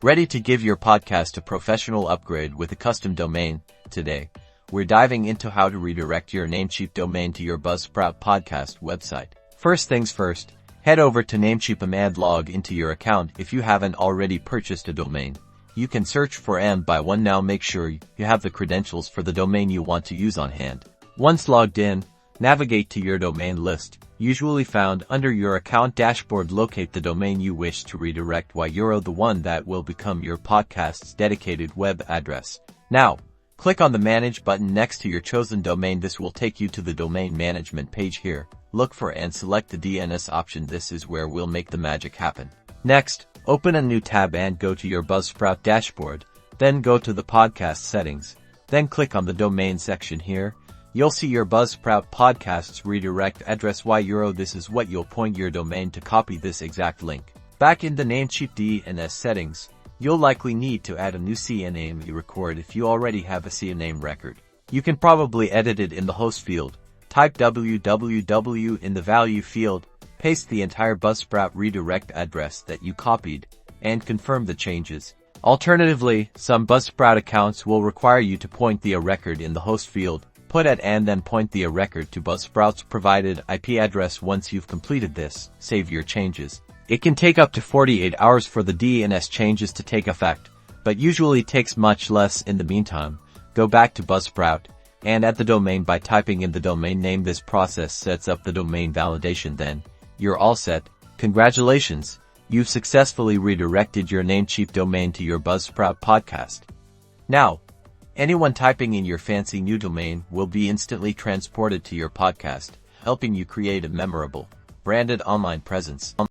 Ready to give your podcast a professional upgrade with a custom domain? Today, we're diving into how to redirect your Namecheap domain to your Buzzsprout podcast website. First things first, head over to Namecheap and log into your account if you haven't already purchased a domain. You can search for M by one now. Make sure you have the credentials for the domain you want to use on hand. Once logged in, navigate to your domain list, usually found under your account dashboard. Locate the domain you wish to redirect, the one that will become your podcast's dedicated web address. Now, click on the Manage button next to your chosen domain. This will take you to the domain management page. Here, look for and select the DNS option. This is where we'll make the magic happen. Next, open a new tab and go to your Buzzsprout dashboard. Then go to the podcast settings. Then click on the domain section. Here, you'll see your Buzzsprout podcast's redirect address. This is what you'll point your domain to. Copy this exact link. Back in the Namecheap DNS settings, you'll likely need to add a new CNAME record if you already have a CNAME record. You can probably edit it in the host field. Type www in the value field, paste the entire Buzzsprout redirect address that you copied, and confirm the changes. Alternatively, some Buzzsprout accounts will require you to point the record in the host field. Put at and then point the record to Buzzsprout's provided IP address. Once you've completed this, save your changes. It can take up to 48 hours for the DNS changes to take effect, but usually takes much less. In the meantime, go back to Buzzsprout and add the domain by typing in the domain name. This process sets up the domain validation. Then, you're all set. Congratulations! You've successfully redirected your Namecheap domain to your Buzzsprout podcast. Now, anyone typing in your fancy new domain will be instantly transported to your podcast, helping you create a memorable, branded online presence.